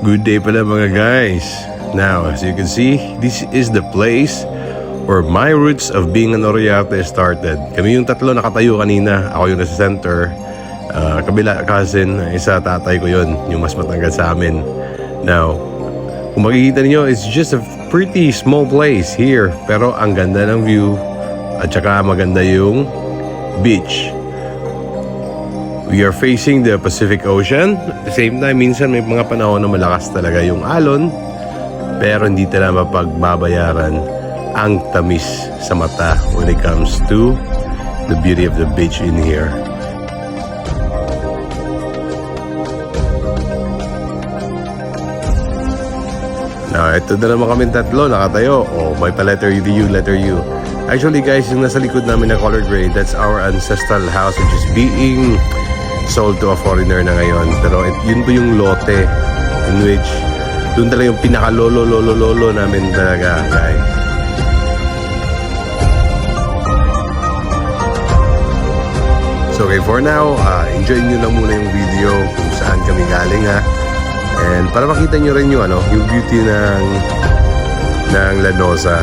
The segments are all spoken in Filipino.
Good day pala mga guys. Now, as you can see, this is the place where my roots of being an Oriate started. Kami yung tatlo nakatayo kanina. Ako yung nasa center. Kabila cousin, isa tatay ko yun, yung mas matangkad sa amin. Now, kung makikita niyo, it's just a pretty small place here. Pero ang ganda ng view at saka maganda yung beach. We are facing the Pacific Ocean. At the same time, minsan may mga panahon na malakas talaga yung alon. Pero hindi talaga mapagbabayaran ang tamis sa mata when it comes to the beauty of the beach in here. Now, ito na naman kami tatlo, nakatayo. Oh, may pa-letter U, letter U. Actually guys, yung nasa likod namin na color gray, that's our ancestral house which is being sold to a foreigner na ngayon. Pero yun po yung lote in which doon talaga yung pinaka-lolo namin talaga, guys. So okay, for now, enjoy nyo lang muna yung video kung saan kami galing ha. And para makita nyo rin yung, yung beauty ng Lanosa.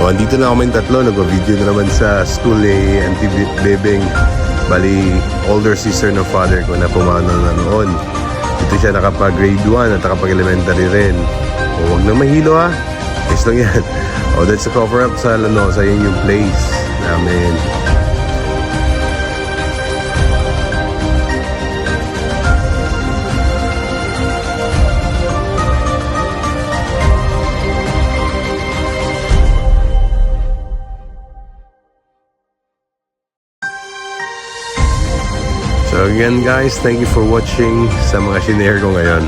So, andito na kami tatlo, nag-video na naman sa school ni Auntie Bebeng. Bali, older sister ng father ko na pumanaw na noon. Dito siya nakapag-grade 1 at nakapag-elementary rin. O, huwag nang mahilo ha. Yes lang yan. O, that's the cover up sa Lanosa. Yun yung place namin. So again guys, thank you for watching sa mga shinare ko ngayon.